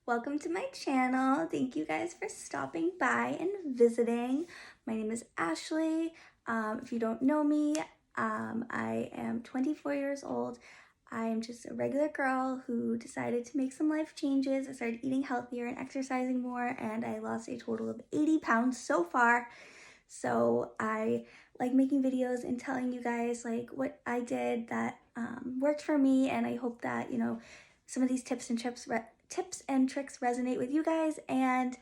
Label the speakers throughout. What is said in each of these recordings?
Speaker 1: Welcome to my channel. Thank you guys for stopping by and visiting. My name is Ashley. If you don't know me, I am 24 years old. I'm just a regular girl who decided to make some life changes. I started eating healthier and exercising more, and I lost a total of 80 pounds so far. So I like making videos and telling you guys like what I did that worked for me, and I hope that some of these tips and tricks resonate with you guys, and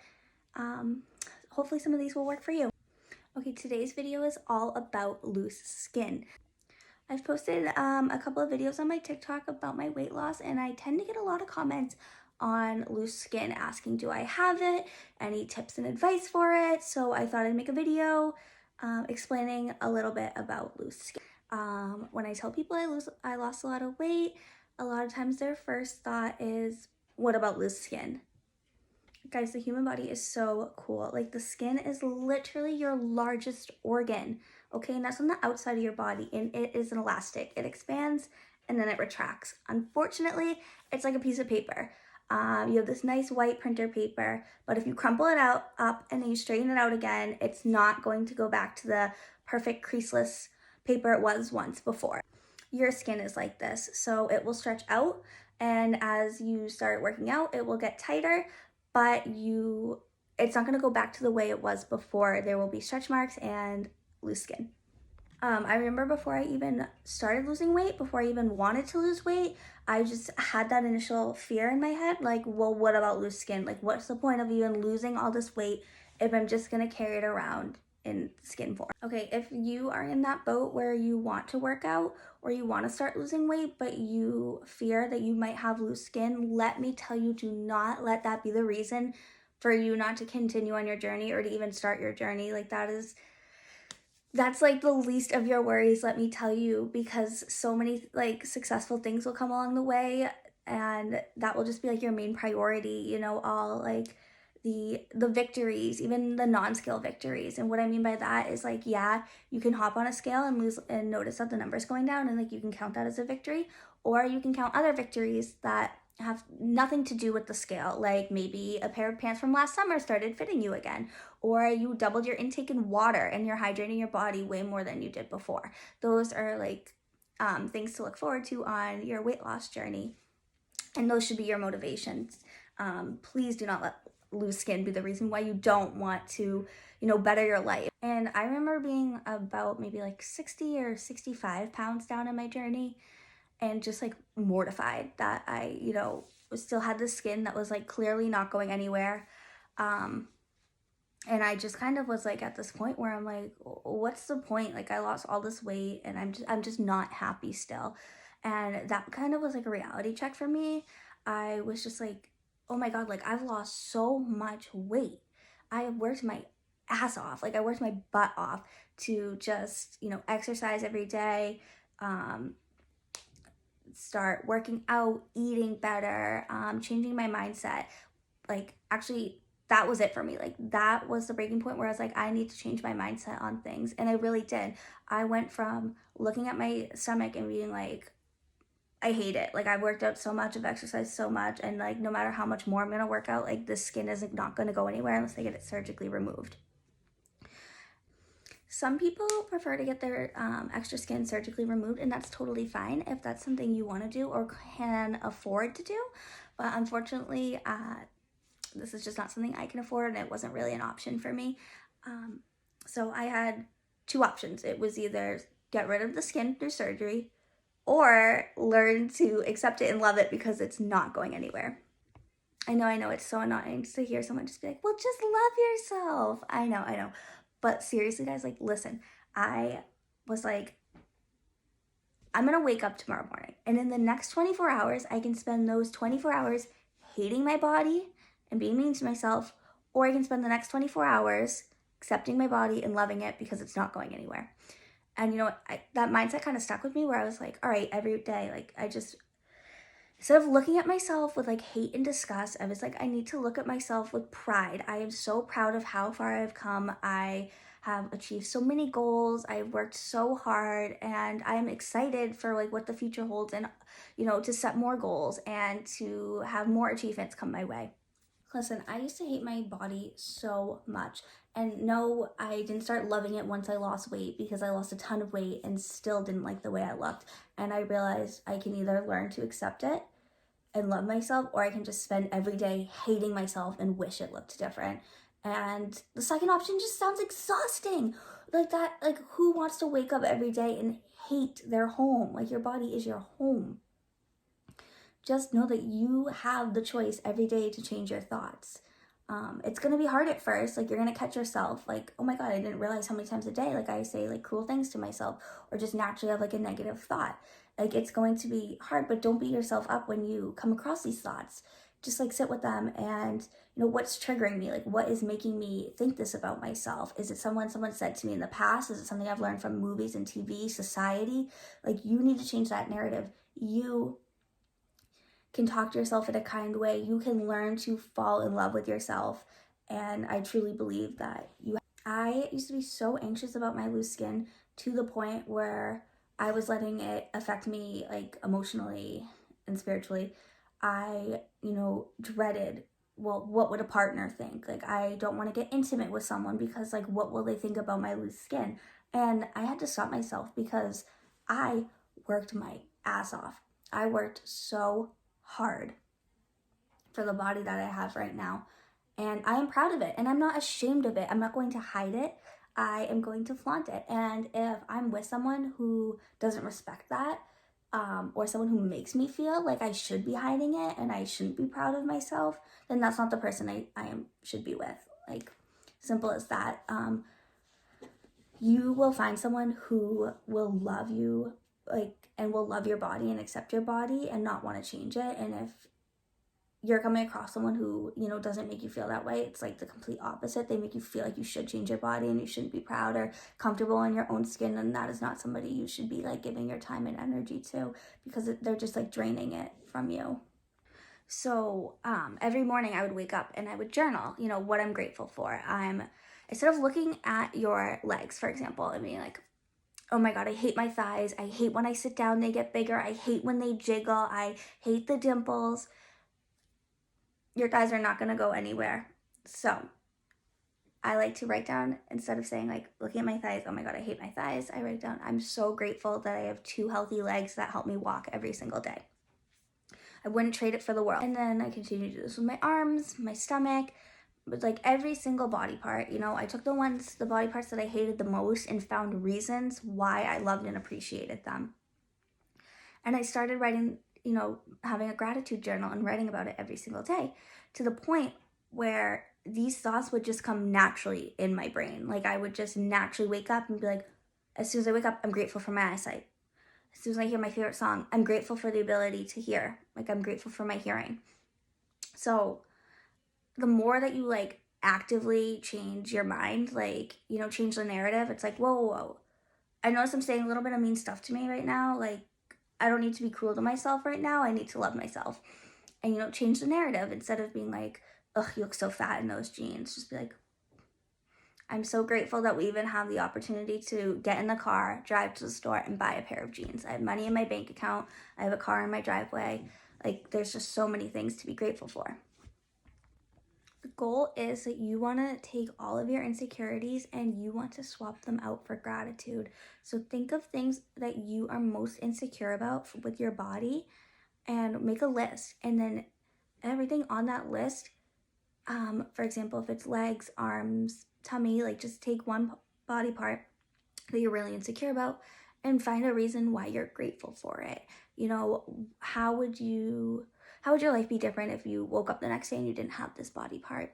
Speaker 1: hopefully some of these will work for you. Okay, today's video is all about loose skin. I've posted a couple of videos on my TikTok about my weight loss, and I tend to get a lot of comments on loose skin asking, do I have it? Any tips and advice for it? So I thought I'd make a video explaining a little bit about loose skin. When I tell people I lost a lot of weight, a lot of times their first thought is, what about loose skin? Guys, the human body is so cool. Like, the skin is literally your largest organ, okay? And that's on the outside of your body, and it is an elastic. It expands and then it retracts. Unfortunately, it's like a piece of paper. You have this nice white printer paper, but if you crumple it up and then you straighten it out again, it's not going to go back to the perfect creaseless paper it was once before. Your skin is like this, so it will stretch out, and as you start working out, it will get tighter, but it's not going to go back to the way it was before. There will be stretch marks and loose skin. I remember before I even started losing weight, before I even wanted to lose weight, I just had that initial fear in my head, like, well, what about loose skin? Like, what's the point of even losing all this weight if I'm just going to carry it around in skin form? Okay, if you are in that boat where you want to work out or you want to start losing weight, but you fear that you might have loose skin, let me tell you, do not let that be the reason for you not to continue on your journey or to even start your journey. Like, that's like the least of your worries, let me tell you, because so many like successful things will come along the way, and that will just be like your main priority, all like the victories, even the non-scale victories. And what I mean by that is, like, yeah, you can hop on a scale and lose and notice that the number's going down, and like you can count that as a victory, or you can count other victories that have nothing to do with the scale, like maybe a pair of pants from last summer started fitting you again, or you doubled your intake in water and you're hydrating your body way more than you did before. Those are like things to look forward to on your weight loss journey, and those should be your motivations. Please do not let loose skin be the reason why you don't want to better your life. And I remember being about maybe like 60 or 65 pounds down in my journey, and just like mortified that I still had this skin that was like clearly not going anywhere. And I just kind of was like at this point where I'm like, what's the point? Like, I lost all this weight and I'm just not happy still. And that kind of was like a reality check for me. I was just like, oh my God, like, I've lost so much weight. I have worked my ass off. Like, I worked my butt off to just, exercise every day, start working out, eating better, changing my mindset. Like, actually, that was it for me. Like, that was the breaking point where I was like, I need to change my mindset on things. And I really did. I went from looking at my stomach and being like, I hate it. Like, I've worked out so much, I've exercised so much, and like, no matter how much more I'm gonna work out, like, this skin is like not gonna go anywhere unless they get it surgically removed. Some people prefer to get their extra skin surgically removed, and that's totally fine if that's something you want to do or can afford to do. But unfortunately, this is just not something I can afford, and it wasn't really an option for me. So I had two options. It was either get rid of the skin through surgery or learn to accept it and love it because it's not going anywhere. I know, it's so annoying to hear someone just be like, well, just love yourself. I know. But seriously, guys, like, listen, I was like, I'm gonna wake up tomorrow morning, and in the next 24 hours, I can spend those 24 hours hating my body and being mean to myself, or I can spend the next 24 hours accepting my body and loving it because it's not going anywhere. And you know what? That mindset kind of stuck with me, where I was like, all right, every day, like, instead of looking at myself with like hate and disgust, I was like, I need to look at myself with pride. I am so proud of how far I've come. I have achieved so many goals. I've worked so hard, and I'm excited for like what the future holds, and to set more goals and to have more achievements come my way. Listen, I used to hate my body so much. And no, I didn't start loving it once I lost weight, because I lost a ton of weight and still didn't like the way I looked. And I realized I can either learn to accept it and love myself, or I can just spend every day hating myself and wish it looked different. And the second option just sounds exhausting. Like that, like who wants to wake up every day and hate their home? Like your body is your home. Just know that you have the choice every day to change your thoughts. It's gonna be hard at first. Like you're gonna catch yourself like, oh my God, I didn't realize how many times a day like I say like cruel things to myself, or just naturally have like a negative thought. Like it's going to be hard, but don't beat yourself up when you come across these thoughts. Just like sit with them and what's triggering me? Like what is making me think this about myself? Is it someone said to me in the past? Is it something I've learned from movies and TV, society? Like you need to change that narrative. You can talk to yourself in a kind way. You can learn to fall in love with yourself. And I truly believe that I used to be so anxious about my loose skin, to the point where I was letting it affect me like emotionally and spiritually. I, dreaded, well, what would a partner think? Like, I don't want to get intimate with someone because, like, what will they think about my loose skin? And I had to stop myself because I worked my ass off. I worked so hard for the body that I have right now. And I am proud of it. And I'm not ashamed of it. I'm not going to hide it. I am going to flaunt it. And if I'm with someone who doesn't respect that, or someone who makes me feel like I should be hiding it and I shouldn't be proud of myself, then that's not the person I should be with. Like, simple as that. You will find someone who will love you, like, and will love your body and accept your body and not want to change it. And if you're coming across someone who, doesn't make you feel that way, it's like the complete opposite. They make you feel like you should change your body and you shouldn't be proud or comfortable in your own skin. And that is not somebody you should be like giving your time and energy to, because they're just like draining it from you. So every morning I would wake up and I would journal, what I'm grateful for. Instead of looking at your legs, for example, and being like, oh my God, I hate my thighs. I hate when I sit down, they get bigger. I hate when they jiggle. I hate the dimples. Your thighs are not going to go anywhere. So I like to write down, instead of saying like, looking at my thighs, oh my God, I hate my thighs, I write down, I'm so grateful that I have 2 healthy legs that help me walk every single day. I wouldn't trade it for the world. And then I continue to do this with my arms, my stomach, with like every single body part. I took the body parts that I hated the most and found reasons why I loved and appreciated them. And I started writing, having a gratitude journal and writing about it every single day, to the point where these thoughts would just come naturally in my brain. Like I would just naturally wake up and be like, as soon as I wake up, I'm grateful for my eyesight. As soon as I hear my favorite song, I'm grateful for the ability to hear. Like I'm grateful for my hearing. So the more that you like actively change your mind, like, change the narrative, it's like, whoa. I notice I'm saying a little bit of mean stuff to me right now. Like, I don't need to be cruel to myself right now. I need to love myself. And, change the narrative. Instead of being like, ugh, you look so fat in those jeans. Just be like, I'm so grateful that we even have the opportunity to get in the car, drive to the store, and buy a pair of jeans. I have money in my bank account. I have a car in my driveway. Like, there's just so many things to be grateful for. The goal is that you want to take all of your insecurities and you want to swap them out for gratitude. So think of things that you are most insecure about with your body and make a list. And then everything on that list, for example, if it's legs, arms, tummy, like just take one body part that you're really insecure about and find a reason why you're grateful for it. How would your life be different if you woke up the next day and you didn't have this body part?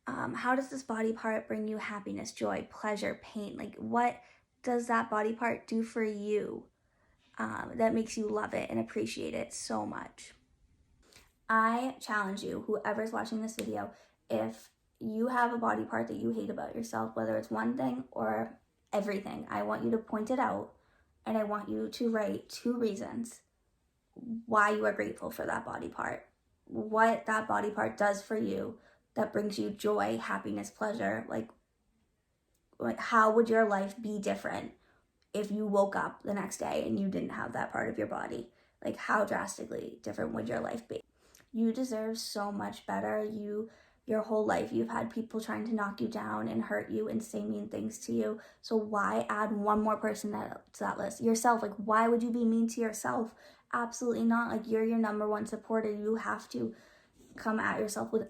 Speaker 1: How does this body part bring you happiness, joy, pleasure, pain? Like, what does that body part do for you that makes you love it and appreciate it so much? I challenge you, whoever's watching this video, if you have a body part that you hate about yourself, whether it's one thing or everything, I want you to point it out and I want you to write 2 reasons why you are grateful for that body part, what that body part does for you that brings you joy, happiness, pleasure. Like how would your life be different if you woke up the next day and you didn't have that part of your body? Like how drastically different would your life be? You deserve so much better. You your whole life you've had people trying to knock you down and hurt you and say mean things to you. So why add one more person to that list? Yourself. Like, why would you be mean to yourself? Absolutely not. Like, you're your number one supporter. You have to come at yourself with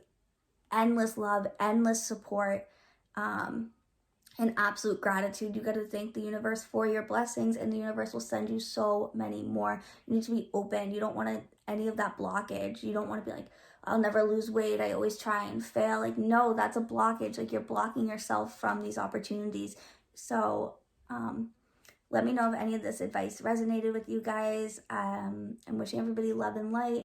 Speaker 1: endless love, endless support, and absolute gratitude. You got to thank the universe for your blessings, and the universe will send you so many more. You need to be open. You don't want any of that blockage. You don't want to be like, I'll never lose weight, I always try and fail. Like, no, that's a blockage. Like, you're blocking yourself from these opportunities. So let me know if any of this advice resonated with you guys. I'm wishing everybody love and light.